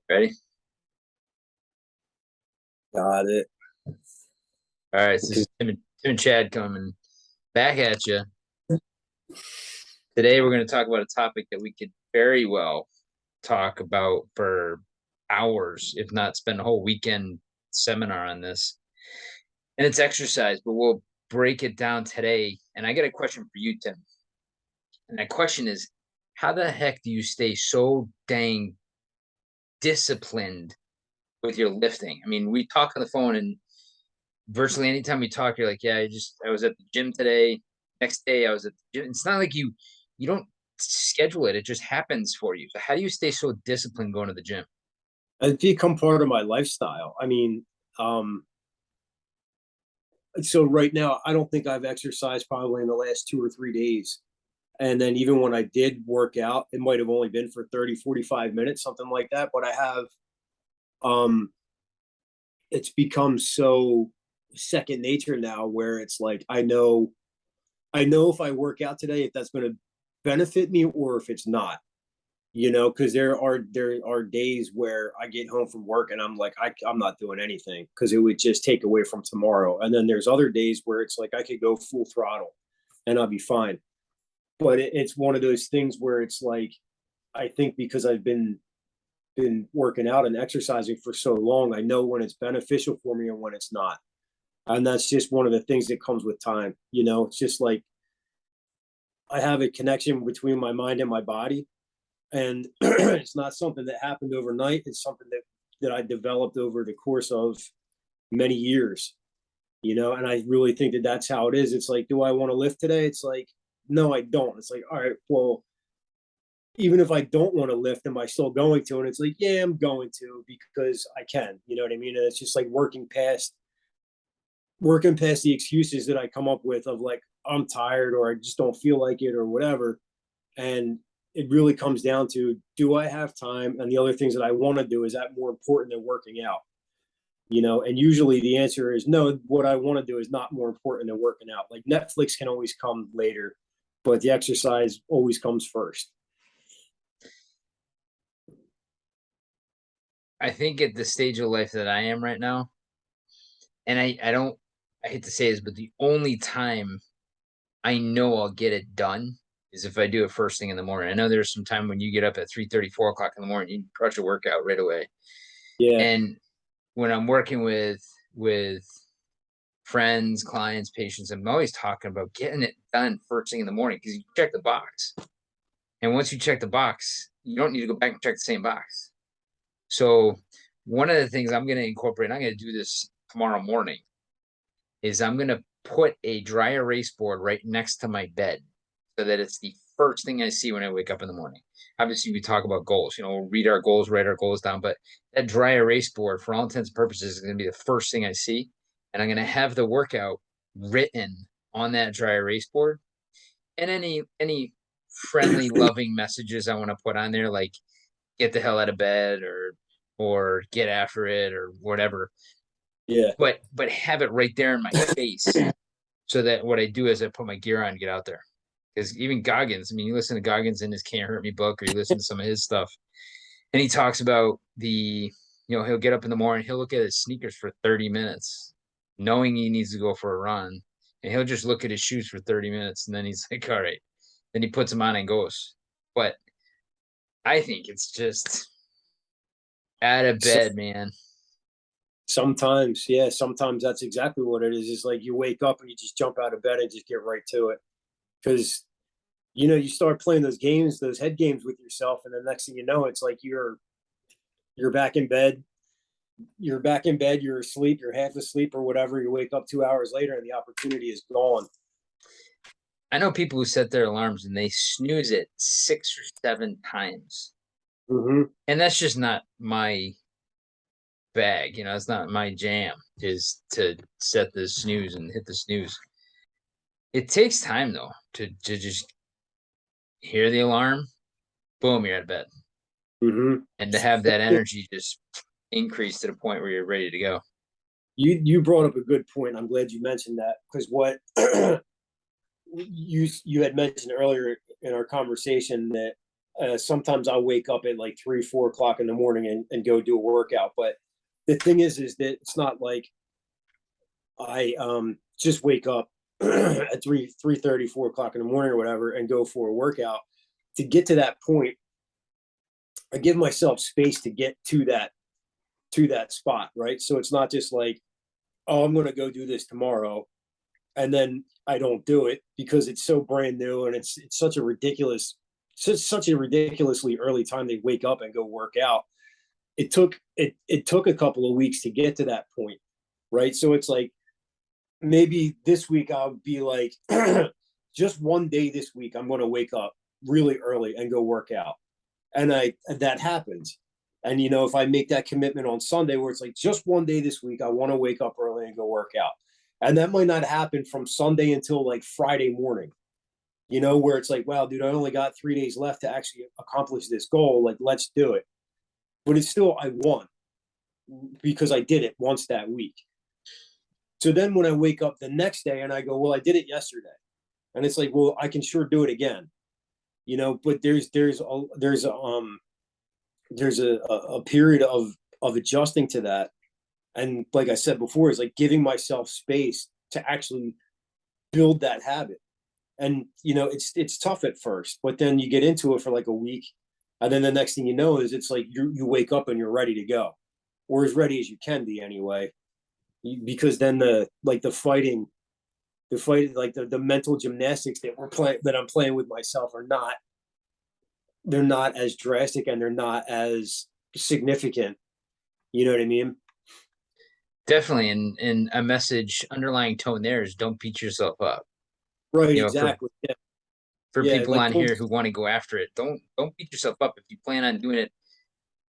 Ready? Got it. All right. So this Okay. is Tim and Chad coming back at you. Today, we're going to talk about a topic that we could very well talk about for hours, if not spend a whole weekend seminar on this. And it's exercise, but we'll break it down today. And I got a question for you, Tim. And that question is, how the heck do you stay so dang disciplined with your lifting? I mean, we talk on the phone and virtually anytime we talk, you're like, yeah, I was at the gym today. Next day I was at the gym. It's not like you don't schedule it. It just happens for you. So how do you stay so disciplined going to the gym? It's become part of my lifestyle. Um, so right now, I don't think I've exercised probably in the last 2 or 3 days. And then even when I did work out, it might have only been for 30, 45 minutes, something like that. But um, it's become so second nature now where it's like, I know if I work out today, if that's going to benefit me or if it's not. Because there are days where I get home from work and I'm like, I'm not doing anything because it would just take away from tomorrow. And then there's other days where it's like I could go full throttle and I'll be fine. But it's one of those things where it's like I think because I've been working out and exercising for so long, I know when it's beneficial for me and when it's not. And that's just one of the things that comes with time. It's just like I have a connection between my mind and my body, and it's not something that happened overnight. It's something that I developed over the course of many years, and I really think that that's how it is. It's like, do I want to lift today? It's like, no, I don't. It's like, all right, well, even if I don't want to lift, am I still going to? And it's like, yeah, I'm going to because I can. You know what I mean? And it's just like working past the excuses that I come up with of like I'm tired or I just don't feel like it or whatever. And it really comes down to, do I have time? And the other things that I want to do, is that more important than working out? And usually the answer is no. What I want to do is not more important than working out. Like Netflix can always come later, but the exercise always comes first. I think at the stage of life that I am right now, and I hate to say this, but the only time I know I'll get it done is if I do it first thing in the morning. I know there's some time when you get up at 3:30, 4 o'clock in the morning, you crush a workout right away. Yeah. And when I'm working with friends, clients, patients, I'm always talking about getting it done first thing in the morning because you check the box. And once you check the box, you don't need to go back and check the same box. So one of the things I'm going to incorporate, I'm going to do this tomorrow morning, is I'm going to put a dry erase board right next to my bed so that it's the first thing I see when I wake up in the morning. Obviously, we talk about goals, we'll read our goals, write our goals down, but that dry erase board, for all intents and purposes, is going to be the first thing I see. And I'm going to have the workout written on that dry erase board. And any friendly, loving messages I want to put on there, like get the hell out of bed or get after it or whatever. Yeah. But have it right there in my face so that what I do is I put my gear on and get out there. Because even Goggins, I mean, you listen to Goggins in his Can't Hurt Me book, or you listen to some of his stuff, and he talks about he'll get up in the morning, he'll look at his sneakers for 30 minutes, knowing he needs to go for a run, and he'll just look at his shoes for 30 minutes, and then he's like, all right. Then he puts them on and goes. But I think it's just out of So bed, man. sometimes, yeah, sometimes that's exactly what it is. It's like you wake up and you just jump out of bed and just get right to it. Because you start playing those games, those head games with yourself, and the next thing you know, it's like you're back in bed. You're back in bed, you're asleep, you're half asleep or whatever. You wake up 2 hours later and the opportunity is gone. I know people who set their alarms and they snooze it 6 or 7 times. Mm-hmm. And that's just not my bag. It's not my jam is to set the snooze and hit the snooze. It takes time though to just hear the alarm, boom, you're out of bed. Mm-hmm. And to have that energy just increase to the point where you're ready to go. You brought up a good point. I'm glad you mentioned that, because what you had mentioned earlier in our conversation that Sometimes I'll wake up at like 3, 4 o'clock in the morning and go do a workout. But the thing is that it's not like I just wake up at 3:30, 4 o'clock in the morning or whatever and go for a workout. To get to that point, I give myself space to get to that spot, right? So it's not just like, oh, I'm gonna go do this tomorrow, and then I don't do it because it's so brand new and it's such a ridiculously early time they wake up and go work out. It took a couple of weeks to get to that point, right? So it's like maybe this week I'll be like, just one day this week I'm going to wake up really early and go work out, and that happens. And if I make that commitment on Sunday, where it's like just one day this week, I want to wake up early and go work out, and that might not happen from Sunday until like Friday morning. Where it's like, wow, dude, I only got 3 days left to actually accomplish this goal. Like, let's do it. But it's still, I won because I did it once that week. So then when I wake up the next day and I go, well, I did it yesterday. And it's like, well, I can sure do it again. But there's a period of adjusting to that. And like I said before, it's like giving myself space to actually build that habit. And it's tough at first, but then you get into it for like a week, and then the next thing you know is it's like you wake up and you're ready to go, or as ready as you can be anyway. Because then the fighting, like the mental gymnastics that I'm playing with myself they're not as drastic and they're not as significant. You know what I mean? Definitely. And a message underlying tone there is don't beat yourself up. Right, You know, for exactly. Yeah, for yeah, people like on here who want to go after it, don't beat yourself up. If you plan on doing it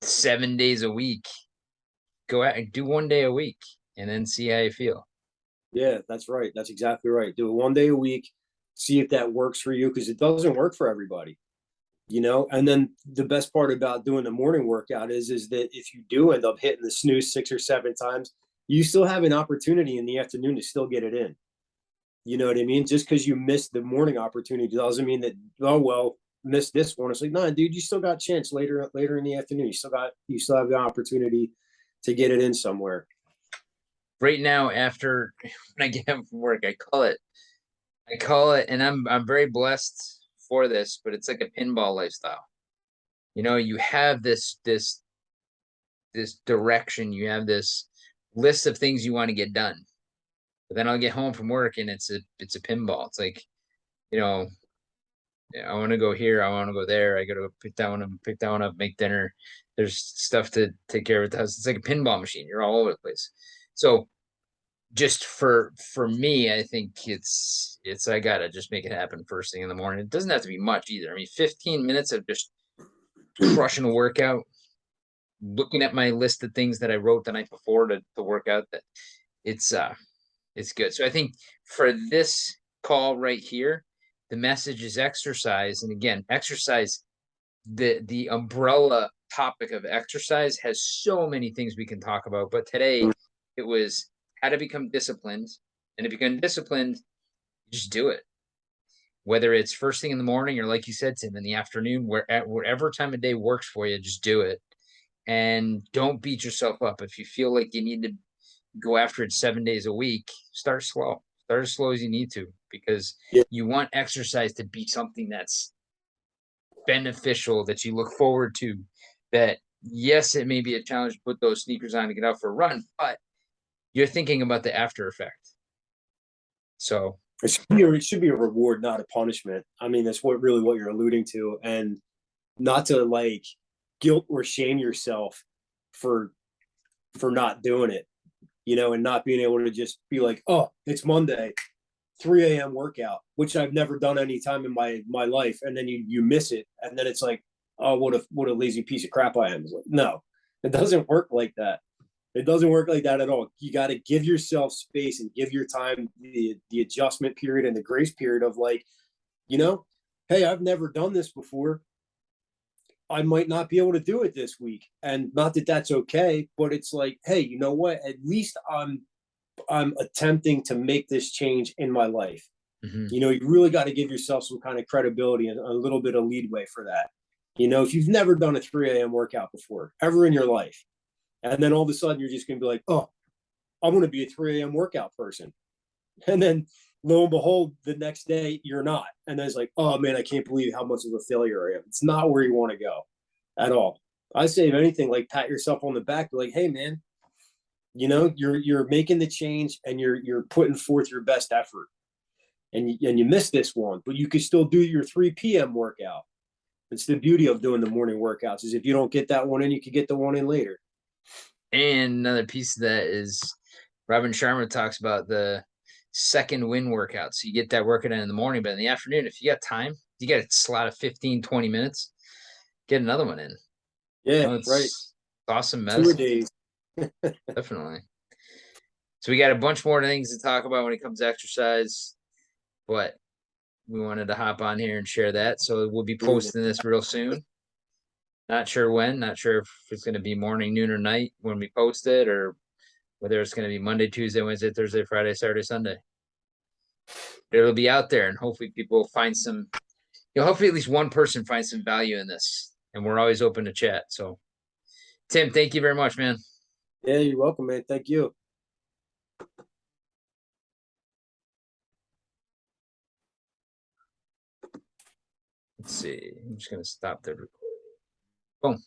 7 days a week, go out and do one day a week and then see how you feel. yeah, that's right. That's exactly right. Do it one day a week, see if that works for you, because it doesn't work for everybody. And then the best part about doing the morning workout is that if you do end up hitting the snooze 6 or 7 times, you still have an opportunity in the afternoon to still get it in. You know what I mean? Just because you missed the morning opportunity doesn't mean that, oh well, missed this one. It's like, no, dude, you still got a chance later in the afternoon. You still have the opportunity to get it in somewhere. Right now, after when I get home from work, I call it, and I'm very blessed for this, but it's like a pinball lifestyle. You have this direction, you have this list of things you want to get done. But then I'll get home from work and it's a pinball. It's like, you know, I want to go here, I want to go there. I got to pick that one up, make dinner. There's stuff to take care of at the house. It's like a pinball machine. You're all over the place. So just for me, I think it's I gotta just make it happen first thing in the morning. It doesn't have to be much either. I mean, 15 minutes of just crushing a workout, looking at my list of things that I wrote the night before to work out, that it's good. So I think for this call right here, the message is exercise. And again, exercise, the umbrella topic of exercise has so many things we can talk about. But today it was how to become disciplined. And to become disciplined, just do it. Whether it's first thing in the morning or like you said, Tim, in the afternoon, wherever time of day works for you, just do it. And don't beat yourself up. If you feel like you need to go after it 7 days a week, start slow. Start as slow as you need to, because Yeah. you want exercise to be something that's beneficial, that you look forward to. That, yes, it may be a challenge to put those sneakers on to get out for a run, but you're thinking about the after effect. So It should be a reward, not a punishment. I mean, that's what you're alluding to, and not to like guilt or shame yourself for not doing it, and not being able to just be like, oh, it's Monday, 3 a.m. workout, which I've never done any time in my life, and then you miss it, and then it's like, oh, what a lazy piece of crap I am. It's like, no, it doesn't work like that. It doesn't work like that at all. You got to give yourself space and give your time the adjustment period and the grace period of like, hey, I've never done this before. I might not be able to do it this week, and not that that's okay, but it's like, hey, you know what? At least I'm attempting to make this change in my life. mhm. You really got to give yourself some kind of credibility and a little bit of leadway for that. You know, if you've never done a 3 a.m. workout before, ever in your life, and then all of a sudden you're just going to be like, oh, I'm going to be a 3 a.m. workout person. And then lo and behold, the next day you're not. And then it's like, oh man, I can't believe how much of a failure I am. It's not where you want to go at all. I say, if anything, like pat yourself on the back, like, hey man, you know, you're making the change and you're putting forth your best effort. And you missed this one, but you can still do your 3 p.m. workout. It's the beauty of doing the morning workouts is if you don't get that one in, you can get the one in later. And another piece of that is Robin Sharma talks about the second win workout. So you get that workout in the morning, but in the afternoon, if you got time, you got a slot of 15, 20 minutes, get another one in. Yeah, Oh, right. it's awesome Two a medicine. days. Definitely. So we got a bunch more things to talk about when it comes to exercise, but we wanted to hop on here and share that. So we'll be posting this real soon. Not sure when, not sure if it's going to be morning, noon, or night when we post it, or whether it's going to be Monday, Tuesday, Wednesday, Thursday, Friday, Saturday, Sunday. But it'll be out there, and hopefully people find some, hopefully at least one person finds some value in this. And we're always open to chat. So, Tim, thank you very much, man. Yeah, you're welcome, man. Thank you. Let's see. I'm just going to stop the recording. Boom.